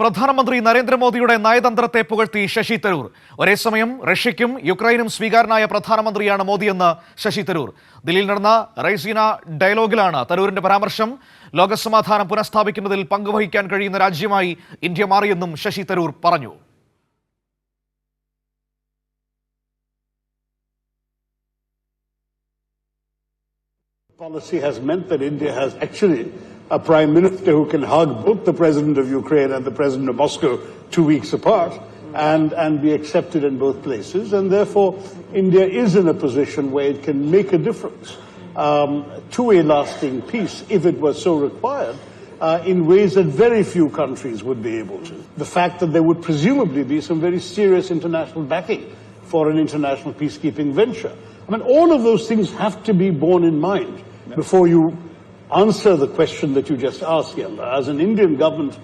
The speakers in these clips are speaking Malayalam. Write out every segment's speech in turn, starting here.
പ്രധാനമന്ത്രി നരേന്ദ്രമോദിയുടെ നയതന്ത്രത്തെ പുകഴ്ത്തി ശശി തരൂർ. ഒരേസമയം റഷ്യയ്ക്കും യുക്രൈനും സ്വീകാരനായ പ്രധാനമന്ത്രിയാണ് മോദിയെന്ന് ശശി തരൂർ. ദില്ലിയിൽ നടന്ന റൈസീന ഡയലോഗിലാണ് തരൂരിന്റെ പരാമർശം. ലോകസമാധാനം പുനഃസ്ഥാപിക്കുന്നതിൽ പങ്കുവഹിക്കാൻ കഴിയുന്ന രാജ്യമായി ഇന്ത്യ മാറിയെന്നും ശശി തരൂർ പറഞ്ഞു. Policy has meant that India has actually a prime minister who can hug both the president of Ukraine and the president of Moscow 2 weeks apart and be accepted in both places. And therefore, India is in a position where it can make a difference to a lasting peace if it was so required in ways that very few countries would be able to. The fact that there would presumably be some very serious international backing for an international peacekeeping venture. I mean, all of those things have to be borne in mind before you answer the question that you just asked, Yella. As an Indian government,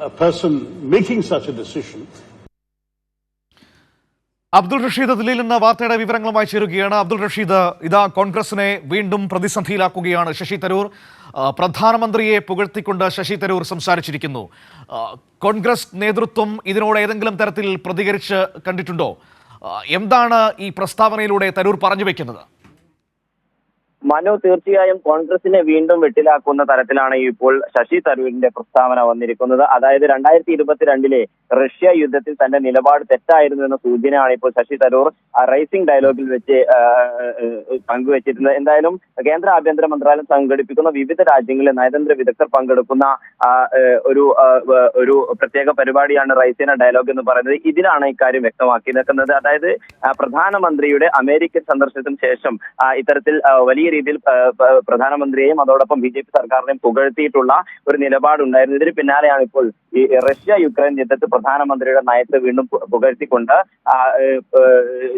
a person making such a decision. Abdul Rasheed ദില്ലിയിൽ നിന്ന് വാർത്തയുടെ വിവരങ്ങളുമായി ചേരുകയാണ്. അബ്ദുൾ റഷീദ്, ഇതാ കോൺഗ്രസിനെ വീണ്ടും പ്രതിസന്ധിയിലാക്കുകയാണ് ശശി തരൂർ. പ്രധാനമന്ത്രിയെ പുകഴ്ത്തിക്കൊണ്ട് ശശി തരൂർ സംസാരിച്ചിരിക്കുന്നു. കോൺഗ്രസ് നേതൃത്വം ഇതിനോട് ഏതെങ്കിലും തരത്തിൽ പ്രതികരിച്ച് കണ്ടിട്ടുണ്ടോ? എന്താണ് ഈ പ്രസ്താവനയിലൂടെ തരൂർ പറഞ്ഞു വെക്കുന്നത്? മനു, തീർച്ചയായും കോൺഗ്രസിനെ വീണ്ടും വെട്ടിലാക്കുന്ന തരത്തിലാണ് ഇപ്പോൾ ശശി തരൂരിന്റെ പ്രസ്താവന വന്നിരിക്കുന്നത്. അതായത് 2022 റഷ്യ യുദ്ധത്തിൽ തന്റെ നിലപാട് തെറ്റായിരുന്നു എന്ന സൂചനയാണ് ഇപ്പോൾ ശശി തരൂർ റൈസിംഗ് ഡയലോഗിൽ വെച്ച് പങ്കുവച്ചിരുന്നത്. എന്തായാലും കേന്ദ്ര ആഭ്യന്തര മന്ത്രാലയം സംഘടിപ്പിക്കുന്ന വിവിധ രാജ്യങ്ങളിലെ നയതന്ത്ര വിദഗ്ധർ പങ്കെടുക്കുന്ന ഒരു പ്രത്യേക പരിപാടിയാണ് റൈസിന ഡയലോഗ് എന്ന് പറയുന്നത്. ഇതിലാണ് ഇക്കാര്യം വ്യക്തമാക്കി നിൽക്കുന്നത്. അതായത് പ്രധാനമന്ത്രിയുടെ അമേരിക്കൻ സന്ദർശനത്തിന് ശേഷം ഇത്തരത്തിൽ വലിയ രീതിയിൽ പ്രധാനമന്ത്രിയെയും അതോടൊപ്പം BJP സർക്കാരിനെയും പുകഴ്ത്തിയിട്ടുള്ള ഒരു നിലപാടുണ്ടായിരുന്നു. ഇതിന് പിന്നാലെയാണ് ഇപ്പോൾ ഈ റഷ്യ യുക്രൈൻ യുദ്ധത്തിൽ പ്രധാനമന്ത്രിയുടെ നയത്തെ വീണ്ടും പുകഴ്ത്തിക്കൊണ്ട്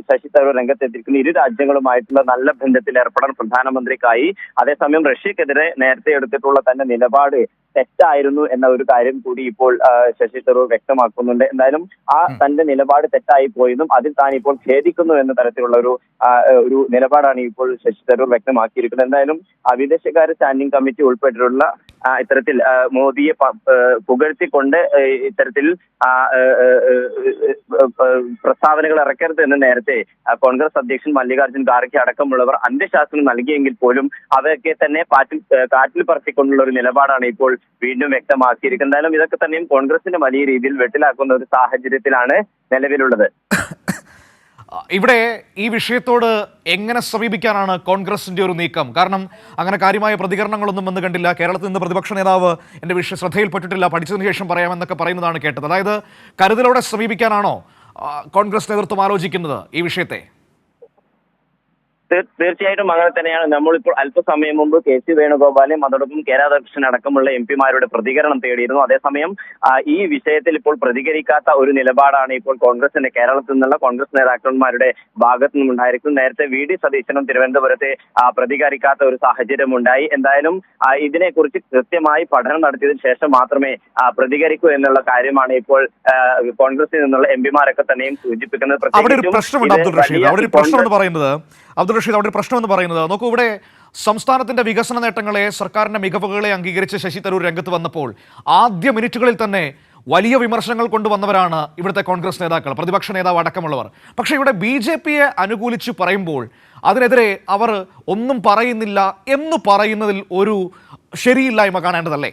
ശശി തരൂർ രംഗത്തെത്തിയിരിക്കുന്ന ഇരു രാജ്യങ്ങളുമായിട്ടുള്ള നല്ല ബന്ധത്തിൽ ഏർപ്പെടാൻ പ്രധാനമന്ത്രിക്കായി. അതേസമയം റഷ്യക്കെതിരെ നേരത്തെ എടുത്തിട്ടുള്ള തന്റെ നിലപാട് തെറ്റായിരുന്നു എന്ന ഒരു കാര്യം കൂടി ഇപ്പോൾ ശശി തരൂർ വ്യക്തമാക്കുന്നുണ്ട്. എന്തായാലും തന്റെ നിലപാട് തെറ്റായി പോയെന്നും അതിൽ താൻ ഇപ്പോൾ ഖേദിക്കുന്നു എന്ന തരത്തിലുള്ള ഒരു നിലപാടാണ് ഇപ്പോൾ ശശി തരൂർ വ്യക്തമാക്കിയിരിക്കുന്നത്. എന്തായാലും വിദേശകാര്യ സ്റ്റാൻഡിംഗ് കമ്മിറ്റി ഉൾപ്പെട്ടിട്ടുള്ള ഇത്തരത്തിൽ മോദിയെ പുകഴ്ത്തിക്കൊണ്ട് ഇത്തരത്തിൽ പ്രസ്താവനകൾ ഇറക്കരുത് എന്ന് നേരത്തെ കോൺഗ്രസ് അധ്യക്ഷൻ മല്ലികാർജ്ജുൻ ഖാർഗെ അടക്കമുള്ളവർ അന്ത്യശാസനം നൽകിയെങ്കിൽ പോലും അവയൊക്കെ തന്നെ കാറ്റിൽ പറത്തിക്കൊണ്ടുള്ള ഒരു നിലപാടാണ് ഇപ്പോൾ വീണ്ടും വ്യക്തമാക്കിയിരിക്കുന്നത്. എന്തായാലും ഇതൊക്കെ തന്നെയും കോൺഗ്രസിനെ വലിയ രീതിയിൽ വെട്ടിലാക്കുന്ന ഒരു സാഹചര്യത്തിലാണ് നിലവിലുള്ളത്. ഇവിടെ ഈ വിഷയത്തോട് എങ്ങനെ സമീപിക്കാനാണ് കോൺഗ്രസിന്റെ ഒരു നീക്കം? കാരണം അങ്ങനെ കാര്യമായ പ്രതികരണങ്ങളൊന്നും വന്ന് കണ്ടില്ല. കേരളത്തിൽ നിന്ന് പ്രതിപക്ഷ നേതാവ് എന്റെ വിഷയം ശ്രദ്ധയിൽപ്പെട്ടിട്ടില്ല, പഠിച്ചതിന് ശേഷം പറയാമെന്നൊക്കെ പറയുന്നതാണ് കേട്ടത്. അതായത് കരുതലോടെ സമീപിക്കാനാണോ കോൺഗ്രസ് നേതൃത്വം ആലോചിക്കുന്നത് ഈ വിഷയത്തെ? തീർച്ചയായിട്ടും അങ്ങനെ തന്നെയാണ്. നമ്മളിപ്പോൾ അല്പസമയം മുമ്പ് KC വേണുഗോപാലും അതോടൊപ്പം കെ രാധാകൃഷ്ണൻ അടക്കമുള്ള MP-മാരുടെ പ്രതികരണം തേടിയിരുന്നു. അതേസമയം ഈ വിഷയത്തിൽ ഇപ്പോൾ പ്രതികരിക്കാത്ത ഒരു നിലപാടാണ് ഇപ്പോൾ കോൺഗ്രസിന്റെ കേരളത്തിൽ നിന്നുള്ള കോൺഗ്രസ് നേതാക്കന്മാരുടെ ഭാഗത്തു നിന്നുണ്ടായിരിക്കും. നേരത്തെ VD സതീശനും തിരുവനന്തപുരത്തെ പ്രതികരിക്കാത്ത ഒരു സാഹചര്യം ഉണ്ടായി. എന്തായാലും ഇതിനെക്കുറിച്ച് കൃത്യമായി പഠനം നടത്തിയതിനു ശേഷം മാത്രമേ പ്രതികരിക്കൂ എന്നുള്ള കാര്യമാണ് ഇപ്പോൾ കോൺഗ്രസിൽ നിന്നുള്ള MP-മാരൊക്കെ തന്നെയും സൂചിപ്പിക്കുന്നത്. അവിടെ ഒരു പ്രശ്നമുണ്ട് അബ്ദുൾ റഷീദ്, അവിടെ ഒരു പ്രശ്നം എന്ന് പറയുന്നത് നോക്കൂ, ഇവിടെ സംസ്ഥാനത്തിന്റെ വികസന നേട്ടങ്ങളെ, സർക്കാരിന്റെ മികവുകളെ അംഗീകരിച്ച് ശശി തരൂർ രംഗത്ത് വന്നപ്പോൾ ആദ്യ മിനിറ്റുകളിൽ തന്നെ വലിയ വിമർശനങ്ങൾ കൊണ്ടുവന്നവരാണ് ഇവിടുത്തെ കോൺഗ്രസ് നേതാക്കൾ, പ്രതിപക്ഷ നേതാവ് അടക്കമുള്ളവർ. പക്ഷേ ഇവിടെ BJPയെ അനുകൂലിച്ച് പറയുമ്പോൾ അതിനെതിരെ അവർ ഒന്നും പറയുന്നില്ല എന്ന് പറയുന്നതിൽ ഒരു ശരിയില്ലായ്മ കാണേണ്ടതല്ലേ?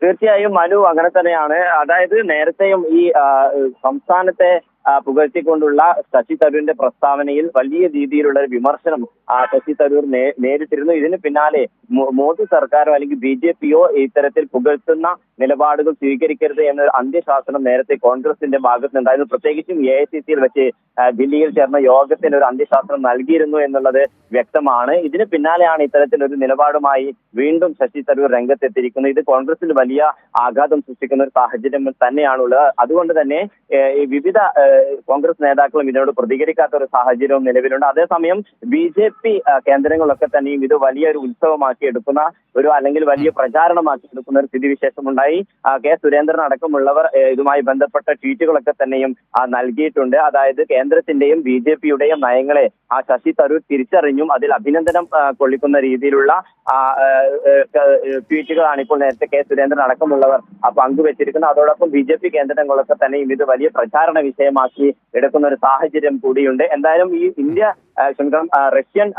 തീർച്ചയായും മനു, അങ്ങനെ തന്നെയാണ്. അതായത് നേരത്തെയും ഈ സംസ്ഥാനത്തെ പുകഴ്ത്തിക്കൊണ്ടുള്ള ശശി തരൂരിന്റെ പ്രസ്താവനയിൽ വലിയ രീതിയിലുള്ള ഒരു വിമർശനം ശശി തരൂർ നേരിട്ടിരുന്നു. ഇതിന് പിന്നാലെ മോദി സർക്കാരോ അല്ലെങ്കിൽ BJPയോ ഇത്തരത്തിൽ പുകഴ്ത്തുന്ന നിലപാടുകൾ സ്വീകരിക്കരുത് എന്ന അന്ത്യശാസനം നേരത്തെ കോൺഗ്രസിന്റെ ഭാഗത്തുനിന്നുണ്ടായിരുന്നു. പ്രത്യേകിച്ചും AICCയിൽ വെച്ച് ദില്ലിയിൽ ചേർന്ന യോഗത്തിന് ഒരു അന്ത്യശാസനം നൽകിയിരുന്നു എന്നുള്ളത് വ്യക്തമാണ്. ഇതിന് പിന്നാലെയാണ് ഇത്തരത്തിലൊരു നിലപാടുമായി വീണ്ടും ശശി തരൂർ രംഗത്തെത്തിയിരിക്കുന്നത്. ഇത് കോൺഗ്രസിൽ വലിയ ആഘാതം സൃഷ്ടിക്കുന്ന ഒരു സാഹചര്യം തന്നെയാണുള്ളത്. അതുകൊണ്ട് തന്നെ വിവിധ കോൺഗ്രസ് നേതാക്കളും ഇതിനോട് പ്രതികരിക്കാത്ത ഒരു സാഹചര്യവും നിലവിലുണ്ട്. അതേസമയം BJP കേന്ദ്രങ്ങളിലൊക്കെ തന്നെയും ഇത് വലിയൊരു ഉത്സവമാക്കി എടുക്കുന്ന അല്ലെങ്കിൽ വലിയ പ്രചാരണമാക്കി എടുക്കുന്ന ഒരു സ്ഥിതിവിശേഷമുണ്ടായി. കെ സുരേന്ദ്രൻ അടക്കമുള്ളവർ ഇതുമായി ബന്ധപ്പെട്ട ട്വീറ്റുകളൊക്കെ തന്നെയും നൽകിയിട്ടുണ്ട്. അതായത് കേന്ദ്രത്തിന്റെയും BJPയുടെയും നയങ്ങളെ ശശി തരൂർ തിരിച്ചറിഞ്ഞും അതിൽ അഭിനന്ദനം കൊള്ളിക്കുന്ന രീതിയിലുള്ള ട്വീറ്റുകളാണ് ഇപ്പോൾ നേരത്തെ കെ സുരേന്ദ്രൻ അടക്കമുള്ളവർ പങ്കുവച്ചിരിക്കുന്നത്. അതോടൊപ്പം BJP കേന്ദ്രങ്ങളൊക്കെ തന്നെയും ഇത് വലിയ പ്രചാരണ വിഷയമാക്കി എടുക്കുന്ന ഒരു സാഹചര്യം കൂടിയുണ്ട്. എന്തായാലും ഈ റഷ്യൻ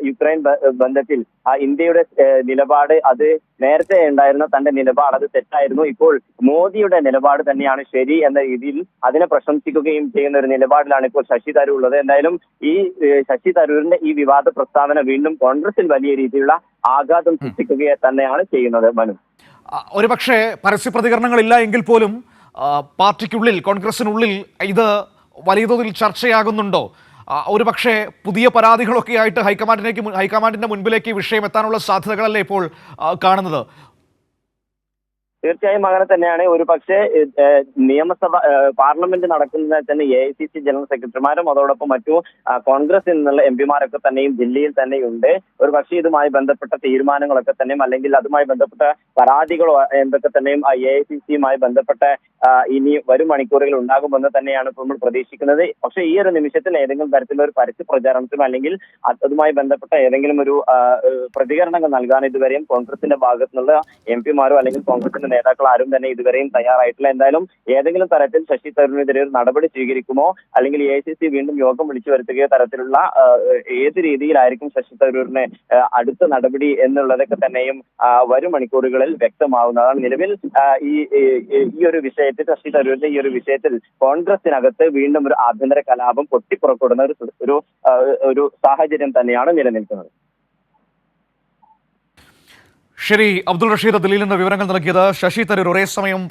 യുക്രൈൻ ബന്ധത്തിൽ ഇന്ത്യയുടെ നിലപാട് അത് നേരത്തെ ഉണ്ടായിരുന്ന തന്റെ നിലപാട് അത് തെറ്റായിരുന്നു. ഇപ്പോൾ മോദിയുടെ നിലപാട് തന്നെയാണ് ശരി എന്ന രീതിയിൽ അതിനെ പ്രശംസിക്കുകയും ചെയ്യുന്ന ഒരു നിലപാടിലാണ് ഇപ്പോൾ ശശി തരൂർ ഉള്ളത്. എന്തായാലും ഈ ശശി തരൂരിന്റെ ഈ വിവാദ പ്രസ്താവന വീണ്ടും കോൺഗ്രസിൽ വലിയ രീതിയിലുള്ള ആഘാതം സൃഷ്ടിക്കുക തന്നെയാണ് ചെയ്യുന്നത്. മനു, ഒരുപക്ഷെ പരസ്യ പ്രതികരണങ്ങളില്ല എങ്കിൽ പോലും പാർട്ടിക്കുള്ളിൽ, കോൺഗ്രസിനുള്ളിൽ ഇത് വലിയ തോതിൽ ചർച്ചയാകുന്നുണ്ടോ? ഒരുപക്ഷെ പുതിയ പരാതികളൊക്കെ ആയിട്ട് ഹൈക്കമാൻഡിന്റെ മുൻപിലേക്ക് ഈ വിഷയം എത്താനുള്ള സാധ്യതകളല്ലേ ഇപ്പോൾ കാണുന്നത്? തീർച്ചയായും അങ്ങനെ തന്നെയാണ്. ഒരു പക്ഷേ നിയമസഭ പാർലമെന്റ് നടക്കുന്നത് തന്നെ AICC ജനറൽ സെക്രട്ടറിമാരും അതോടൊപ്പം മറ്റു കോൺഗ്രസിൽ നിന്നുള്ള MP-മാരൊക്കെ തന്നെയും ദില്ലിയിൽ തന്നെയുണ്ട്. ഒരു പക്ഷേ ഇതുമായി ബന്ധപ്പെട്ട തീരുമാനങ്ങളൊക്കെ തന്നെയും അല്ലെങ്കിൽ അതുമായി ബന്ധപ്പെട്ട പരാതികളോ എന്തൊക്കെ തന്നെയും AICC-യുമായി ബന്ധപ്പെട്ട ഇനി വരും മണിക്കൂറുകൾ ഉണ്ടാകുമെന്ന് തന്നെയാണ് നമ്മൾ പ്രതീക്ഷിക്കുന്നത്. പക്ഷേ ഈ ഒരു നിമിഷത്തിൽ ഏതെങ്കിലും തരത്തിലുള്ള ഒരു പരസ്യ പ്രചാരണത്തിനോ അല്ലെങ്കിൽ അതുമായി ബന്ധപ്പെട്ട ഏതെങ്കിലും ഒരു പ്രതികരണങ്ങൾ നൽകാൻ ഇതുവരെയും കോൺഗ്രസിന്റെ ഭാഗത്തു നിന്നുള്ള MP-മാരോ അല്ലെങ്കിൽ കോൺഗ്രസിന്റെ നേതാക്കൾ ആരും തന്നെ ഇതുവരെയും തയ്യാറായിട്ടില്ല. എന്തായാലും ഏതെങ്കിലും തരത്തിൽ ശശി തരൂരിനെതിരെ ഒരു നടപടി സ്വീകരിക്കുമോ അല്ലെങ്കിൽ AICC വീണ്ടും യോഗം വിളിച്ചു വരുത്തുകയോ തരത്തിലുള്ള ഏത് രീതിയിലായിരിക്കും ശശി തരൂരിനെ അടുത്ത നടപടി എന്നുള്ളതൊക്കെ തന്നെയും വരും മണിക്കൂറുകളിൽ വ്യക്തമാവുന്നതാണ്. നിലവിൽ ഈ ഒരു വിഷയത്തിൽ ശശി തരൂരിന്റെ ഈ ഒരു വിഷയത്തിൽ കോൺഗ്രസിനകത്ത് വീണ്ടും ഒരു ആഭ്യന്തര കലാപം പൊട്ടിപ്പുറപ്പെടുന്ന ഒരു സാഹചര്യം തന്നെയാണ് നിലനിൽക്കുന്നത്. ശരി, അബ്ദുൾ റഷീദ് ദില്ലിയിൽ നിന്ന് വിവരങ്ങൾ നൽകിയത്. ശശി തരൂർ ഒരേ സമയം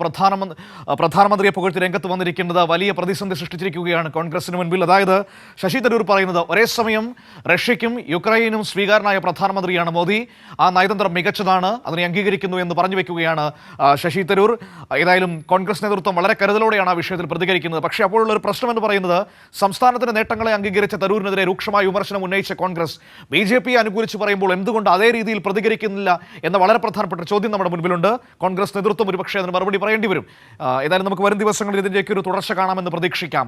പ്രധാനമന്ത്രിയെ പുകഴ്ത്തി രംഗത്ത് വന്നിരിക്കുന്നത് വലിയ പ്രതിസന്ധി സൃഷ്ടിച്ചിരിക്കുകയാണ് കോൺഗ്രസിന് മുൻപിൽ. അതായത് ശശി തരൂർ പറയുന്നത് ഒരേ സമയം റഷ്യയ്ക്കും യുക്രൈനും സ്വീകാരനായ പ്രധാനമന്ത്രിയാണ് മോദി, ആ നയതന്ത്രം മികച്ചതാണ്, അതിനെ അംഗീകരിക്കുന്നു എന്ന് പറഞ്ഞു വെക്കുകയാണ് ശശി തരൂർ. ഏതായാലും കോൺഗ്രസ് നേതൃത്വം വളരെ കരുതലോടെയാണ് ആ വിഷയത്തിൽ പ്രതികരിക്കുന്നത്. പക്ഷേ അപ്പോഴുള്ള ഒരു പ്രശ്നം എന്ന് പറയുന്നത് സംസ്ഥാനത്തിന്റെ നേട്ടങ്ങളെ അംഗീകരിച്ച തരൂരിനെതിരെ രൂക്ഷമായ വിമർശനം ഉന്നയിച്ച കോൺഗ്രസ് BJPയെ അനുകൂലിച്ച് പറയുമ്പോൾ എന്തുകൊണ്ട് അതേ രീതിയിൽ പ്രതികരിക്കുന്നില്ല എന്ന വളരെ പ്രധാനപ്പെട്ട ചോദ്യം നമ്മുടെ മുൻപിലുണ്ട്. കോൺഗ്രസ് നേതൃത്വം ഒരുപക്ഷെ അതിന് മറുപടി പറയേണ്ടി വരും. ഏതായാലും നമുക്ക് വരും ദിവസങ്ങളിൽ ഇതിൻ്റെയൊക്കെ ഒരു തുടർച്ച കാണാമെന്ന് പ്രതീക്ഷിക്കാം.